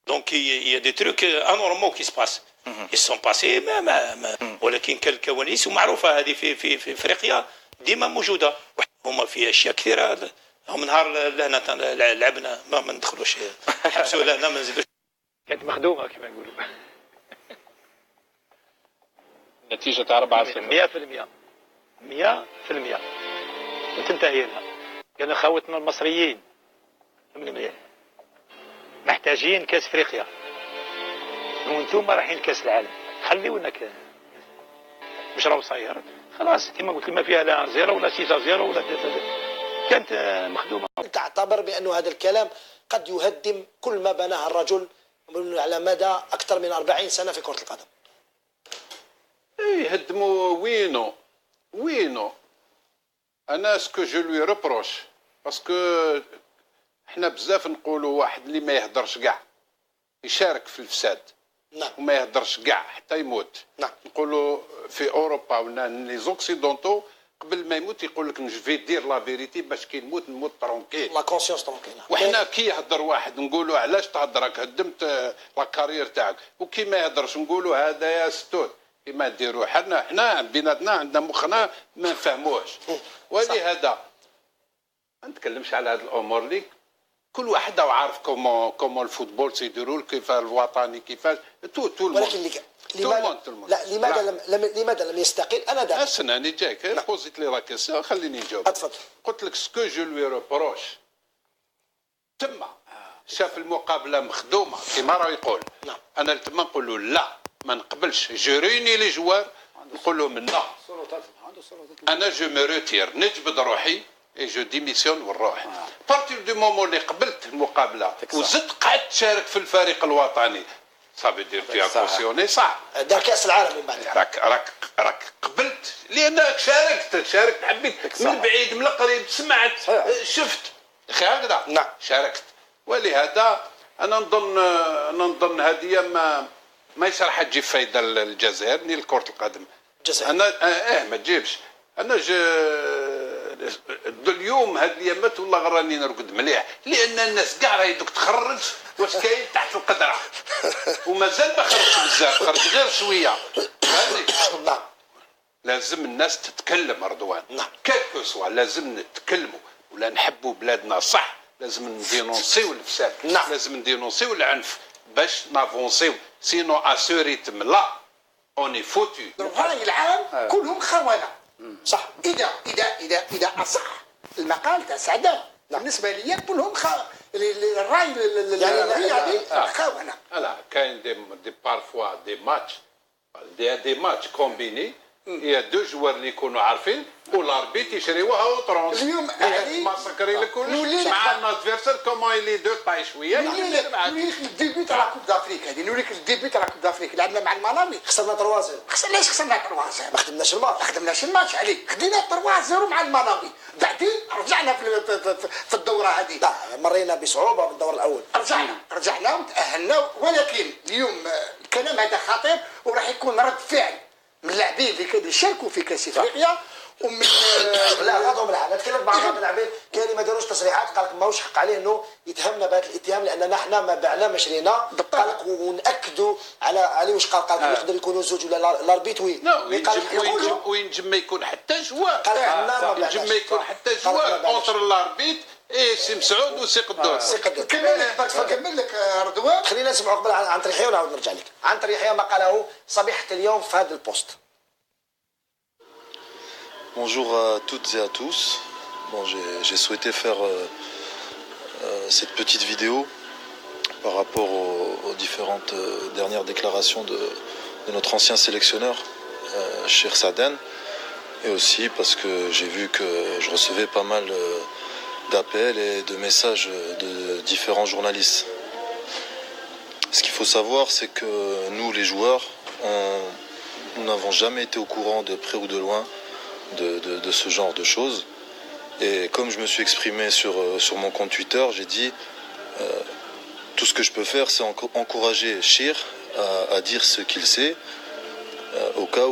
Donc il y a des trucs anormaux qui se passent. Ils sont passés ولكن كالكواليس ومعروفه هذه في افريقيا ديما موجوده. هما في اشياء كثيره. هم نهار لهنا لعبنا ما ندخلوش حبسوا لهنا ما نزيدوش. كانت مخدومه كما نقولوا. نتيجه 4-0 100% وتنتهي لها. كانوا خوتنا المصريين محتاجين كاس افريقيا وانتم رايحين كاس العالم. خليونا مش راهو صاير خلاص كما قلت ما فيها لا 0 ولا 6-0 ولا 3-0. كانت مخدومه. تعتبر بأن هذا الكلام قد يهدم كل ما بناه الرجل على مدى أكثر من 40 سنة في كرة القدم. يهدموا وينو انا سكو جو لوي ريبروش باسكو حنا بزاف نقولوا واحد اللي ما يهدرش كاع يشارك في الفساد. نعم. وما يهدرش كاع حتى يموت. نعم. نقولوا في اوروبا ولا لي زوكسيدونتو قبل ما يموت يقول لك جو في دير لا فيريتي باش كي نموت ترونكيل. لا كونسيونس ترونكيل. وحنا كي يهدر واحد نقولوا علاش تهدرك هدمت لا كارير تاعك وكي ما يهدرش نقولوا هذا يا ستوت كيما نديروا حنا بيناتنا عندنا مخنا ما نفهموهش. ولهذا ما نتكلمش على هذه الامور ليك كل واحد عارف كومون الفوتبول سيديروا كيف الوطني كيفاش تو ولكن لماذا لم يستقل؟ انا داك اسناني جايك بوزيت لي لا كيسيون خليني نجاوب. اتفضل. قلت لك سكو جو لوي روبروش تما شاف المقابله مخدومه كيما راه يقول. نعم. انا تما نقول له لا ما نقبلش جوريني لي جوار نقول لهم لا انا جو مي روتير نجبد روحي اي جو ديميسيون ونروح. بارتير دو مومون اللي قبلت المقابله وزدت قعدت تشارك في الفريق الوطني صافي دير فيها كوسيوني صح دار كاس العالم من بعد. راك قبلت لانك شاركت حبيت من بعيد من القريب سمعت شفت اخي هكذا. نعم. شاركت. ولهذا انا نظن هذه ما يصلح تجيب فايده للجزائر ني لكره القدم. الجزائر انا ما تجيبش. انا اليوم هاد الايامات والله راني نرقد مليح لان الناس كاع راهي دوك تخرج واش كاين تحت القدره ومازال ما خرجش بزاف خرج غير شويه. نعم. لازم الناس تتكلم رضوان. نعم. كيف سوا لازم نتكلموا ولا نحبوا بلادنا صح. لازم ندينونسيو الفساد. نعم. لازم ندينونسيو العنف باش نافونسيو سينو اسو ريتم لا اوني فوتو. الراي العام كلهم خونه. صح. اذا اصح المقال تاع سعده بالنسبه لي كلهم الراي الرياضي خونه. لا كاين دي بارفوا دي ماتش كومبيني يا دو جوار اللي يكونوا عارفين والاربيت يشريوها وطرونس اليوم ماسكري الكل مع الادفيرسير كومون اللي دو طاي شويه نوريك الديبي تاع كوب دافريك هذه نوريك الديبي تاع كوب دافريك لعبنا مع الملاوي خسرنا 3-0. ليش خسرنا 3-0 ما خدمناش الماتش عليك خدينا 3-0 مع الملاوي بعدين رجعنا في الدوره هذه. لا مرينا بصعوبه بالدور الاول. رجعنا وتاهلنا ولكن اليوم الكلام هذا خطير وراح يكون رد فعل من اللاعبين اللي يشاركوا في كاس افريقيا ومن لا غضوا بالعام. نتكلم مع بعض اللاعبين كانوا ما داروش تصريحات قال لك ماهوش حق عليه انه يتهمنا بهذا الاتهام لاننا احنا ما بعنا ما شرينا. قال لك وناكدوا على واش قال لك يقدر يكونوا زوج ولا الاربيت وين وينجم ما يكون حتى جوار. قال لك ينجم ما يكون حتى جوار اونتر الاربيت اي سي مسعود وسي قدوس. كمل لك رضوان. خلينا نسمعوا قبل عن طريق ونعاود نرجع لك. عن طريق ما قاله صبيحه اليوم في هذا البوست. Bonjour à toutes et à tous. Bon, j'ai souhaité faire cette petite vidéo par rapport aux différentes dernières déclarations de notre ancien sélectionneur, Cheikh Saden, et aussi parce que j'ai vu que je recevais pas mal d'appels et de messages de différents journalistes. Ce qu'il faut savoir, c'est que nous, les joueurs, nous n'avons jamais été au courant de près ou de loin de ce genre de choses. Et comme je me suis exprimé sur mon compte Twitter, j'ai dit tout ce que je peux faire, c'est encourager Chir à dire ce qu'il sait au cas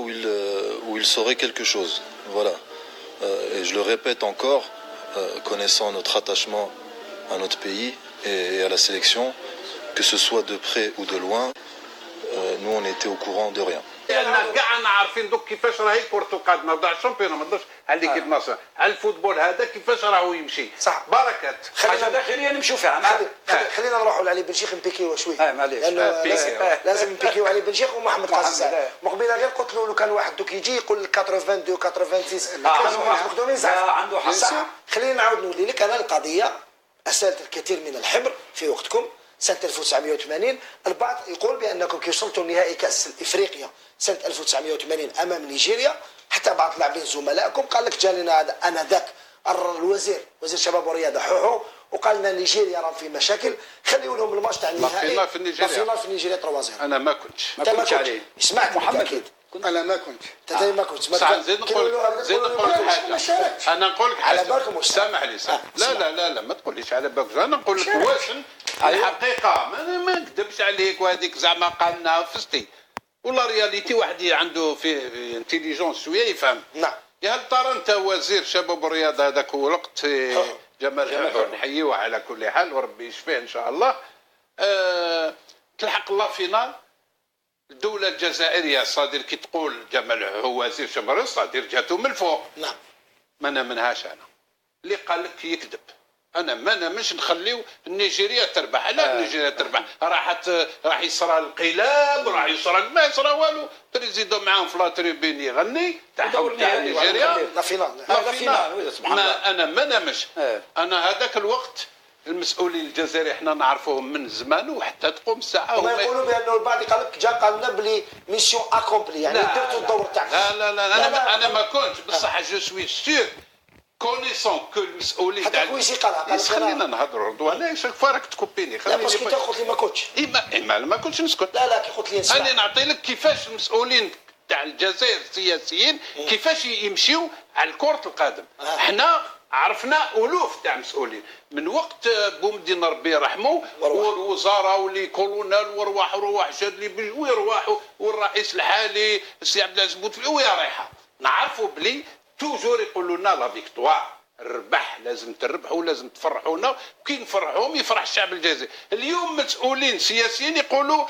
où il saurait quelque chose. Voilà. Et je le répète encore, connaissant notre attachement à notre pays et à la sélection, que ce soit de près ou de loin, nous on était au courant de rien. لان كاع عارفين دوك كيفاش راهي كرة القدم، ما نهضرش الشامبيون، ما نهضرش على ليكيب ناسيونال، على الفوتبول هذا كيفاش راهو يمشي. صح. بركات. حاجه داخليه نمشيو فيها. خلينا نروحوا لعلي بن شيخ نبيكيو شويه. معليش. لازم نبيكيو علي بن شيخ ومحمد قاسم. مقبله غير قلت له لو كان واحد دوك يجي يقول لك 82 86 كانوا مخدومين صح. عنده حق. صح. خلينا نعاود نولي لك انا القضيه اسالت الكثير من الحبر في وقتكم سنة 1980. البعض يقول بأنكم كي وصلتوا لنهائي كأس إفريقيا سنة 1980 أمام نيجيريا، حتى بعض اللاعبين زملائكم قال لك جا لنا هذا أنذاك وزير الشباب والرياضة حوحو وقال لنا نيجيريا راهم في مشاكل، خليوا لهم الماتش تاع النهائي. لا في نيجيريا 3-0. أنا ما كنتش. ما كنتش عليه. سمعت محمد أكيد. انا ما كنت. انت ما كنت. صح. زيد نقول لك حاجه. انا نقول لك على بالكم واش سامح لي. لا ما تقوليش على بالك. انا نقول لك واش الحقيقه ما نكذبش عليك، وهذيك زعما قالنا فستي ولا رياليتي واحد عنده فيه انتيليجونس شويه يفهم. نعم. يا هل ترى انت وزير شباب الرياضه هذاك هو الوقت جمال حور، نحييه على كل حال وربي يشفيه ان شاء الله. تلحق الله فينال الدولة الجزائرية صادر كي تقول جمال هو وزير شباب صادر جاتو من الفوق. نعم. ما نامنهاش انا. اللي قال لك يكذب. انا ما نامنش نخليو نيجيريا تربح. لا نيجيريا تربح راح يصرى القلاب، راح يصرى ما يصرى والو. بريزيدون معاهم في لاتريبين يغني تاع نيجيريا لا فينال. ما انا ما نامش. انا هذاك الوقت المسؤولين الجزائري احنا نعرفوهم من زمان وحتى تقوم الساعه. وما يقولوا بانه البعض قال لك جا قال لنا بلي ميسيون اكومبلي، يعني درتوا الدور تاعكم. لا انا ما كنتش بصح جو سوي سير كونيسون كو المسؤولين حتى كويسي قالها. خلينا نهضروا رضوان. شاك فارك تكوبيني. لا باسكو انت قلت لي ما كنتش. ما كنتش نسكت. لا كي قلت لي نسمع. انا نعطي لك كيفاش المسؤولين تاع الجزائر السياسيين كيفاش يمشيو على كرة القدم. احنا عرفنا الوف تاع مسؤولين من وقت بومدين ربي يرحمه والوزاره واللي كولونيل ورواح شادلي ويرواحوا والرئيس الحالي السي عبد العزيز بوتفلي ويا رايحه. نعرفوا بلي توجور يقولوا لنا لا فيكتوار الربح لازم تربحوا لازم تفرحونا، وكي نفرحوهم يفرح الشعب الجزائري. اليوم مسؤولين سياسيين يقولوا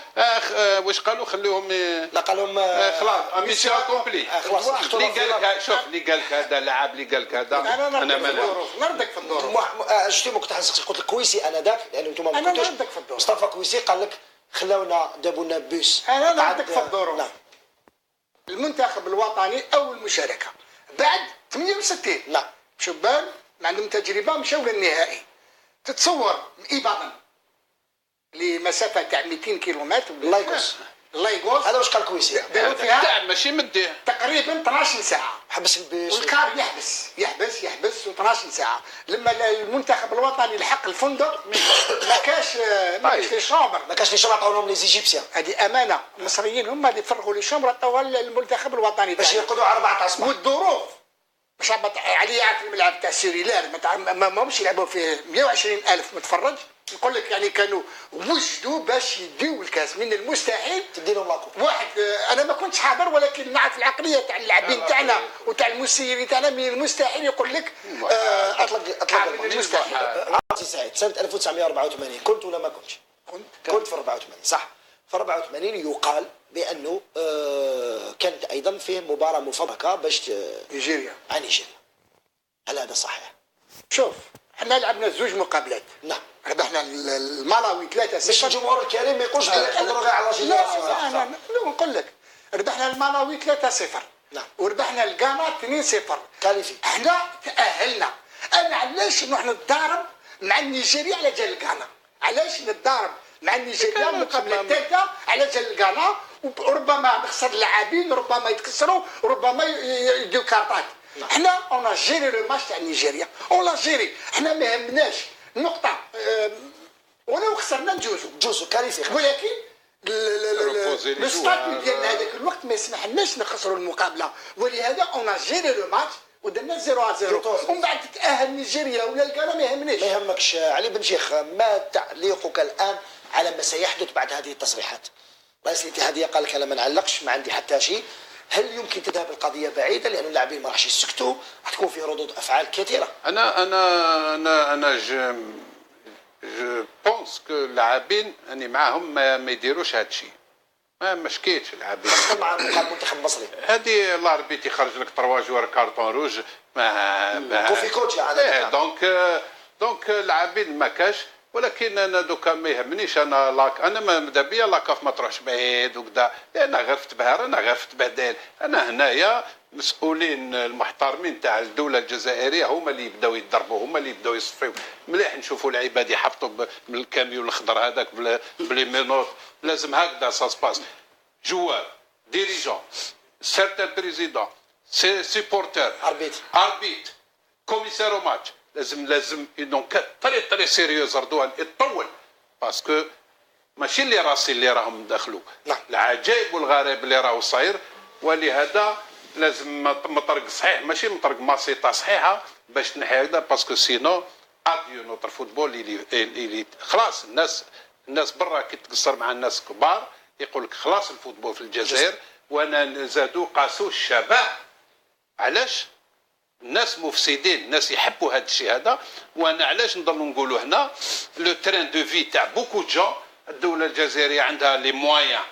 واش قالوا خليهم لا قالوا خلاص ميسيون كومبلي. اللي قال لك شوف اللي قال لك هذا لاعب اللي قال لك هذا انا ما نردك في الدور. شتي كنت قلت لك كويسي انذاك لان انتم ما كنتوش. مصطفى كويسي قال لك خلاونا جابوا لنا بوس. انا نردك في الدور. نعم. المنتخب الوطني اول مشاركه بعد 68. نعم. شبان ما عندهم تجربه مشاو للنهائي. تتصور اباضا لمسافه تاع 200 كيلومتر لايغوس هذا واش قال كويسي داروا فيها ماشي مديه تقريبا 12 ساعه. حبس البيس والكار يحبس و12 ساعه. لما المنتخب الوطني لحق الفندق ما كاش لي شومبر. ما كاش لي شومبر عطاوهم لي زيجيبسيان. هذه امانه. المصريين هما اللي فرغوا لي شومبر عطاوها للمنتخب الوطني باش يرقدوا على 4 الصباح. والظروف باش علي يعرف الملعب تاع سيريلار ما همش يلعبوا فيه 120,000 متفرج. نقول لك يعني كانوا وجدوا باش يديو الكاس من المستحيل تدي لهم لاكو. واحد انا ما كنتش حاضر ولكن نعرف العقليه تاع اللاعبين تاعنا وتاع المسيرين تاعنا. من المستحيل يقول لك اطلق من المستحيل. عرفتي سعيد سنه 1984 كنت ولا ما كنتش؟ كنت في 84 صح. في 84 يقال بانه كانت ايضا فيه مباراه مفبركه باش نيجيريا عن نيجيريا. هل هذا صحيح؟ شوف احنا لعبنا زوج مقابلات. نعم. ربحنا الملاوي 3-0 باش الجمهور الكريم ما يقولش نقدروا غير على جينيراسيون. لا نقول لك ربحنا الملاوي 3-0. نعم. وربحنا الغانا 2-0. كاليفي. احنا تاهلنا. انا علاش نروح نتضارب مع نيجيريا على جال الغانا؟ علاش نتضارب مع نيجيريا المقابله الثالثه على جال الغانا؟ وربما نخسر لاعبين، ربما يتكسروا، ربما يديو كارطات. احنا اون جيري لو ماتش تاع نيجيريا، اون جيري. احنا ما يهمناش نقطه ولو خسرنا نجوزو كارثه. ولكن الستاتيو ديالنا هذاك الوقت ما يسمحلناش نخسروا المقابله، ولهذا اون جيري لو ماتش ودرنا 0-0. ومن بعد تتاهل نيجيريا ولا الغانا ما يهمناش. ما يهمكش علي بن شيخ. ما تعليقك الان على ما سيحدث بعد هذه التصريحات؟ رئيس الاتحاديه قال لك انا ما نعلقش ما عندي حتى شيء. هل يمكن تذهب القضيه بعيده لان اللاعبين ما راحش يسكتوا؟ راح تكون فيه ردود افعال كثيره. انا جو بونس بونس كو اللاعبين اني معاهم ما يديروش هذا الشيء. ما مشكيتش اللاعبين مع المنتخب المصري هذه الله ربي تيخرج لك 3 جوار كارطون روج ما كوفي كوتش يعني دونك اللاعبين ما كاش. ولكن انا دوكا ما يهمنيش انا ماذا بيا لاكاف ما تروحش بعيد وكذا، انا غير في تبهر، انا غير في تبهدل. انا هنايا مسؤولين المحترمين تاع الدوله الجزائريه هما اللي يبداو يضربوا، هما اللي يبداو يصفيو. مليح نشوفوا العباد يحبطوا من الكاميون الخضر هذاك بلي مينوط. لازم هكذا ساسباس. جوار ديريجون سيرتان بريزيدون سيبورتر اربيت كوميسار ماتش لازم دونك طري سيريوز رضوان يطول باسكو ماشي اللي راسي اللي راهم دخلوا العجائب والغرائب اللي راهو صاير. ولهذا لازم مطرق صحيح ماشي مطرق ماسيطه صحيحه باش تنحي هكذا باسكو سينو اديو نوتر فوتبول اللي خلاص الناس برا كي تقصر مع الناس كبار يقول لك خلاص الفوتبول في الجزائر. وانا زادوا قاسوا الشباب علاش الناس مفسدين، الناس يحبوا هذا الشيء هذا. وانا علاش نضلوا نقولوا هنا لو ترين دو في تاع بوكو جون. الدوله الجزائريه عندها لي مويان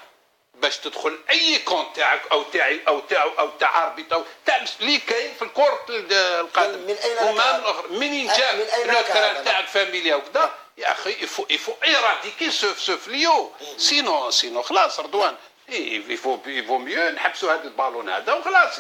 باش تدخل اي كونت تاعك او تاعي او تاعو او تاع اربيط او تاع اللي كاين في الكره القادم. من اين منين جاء لو ترين تاعك فاميليا وكذا يا اخي يفو ايراديكي سو فليو سينو خلاص رضوان يفو ميو نحبسوا هذا البالون هذا وخلاص.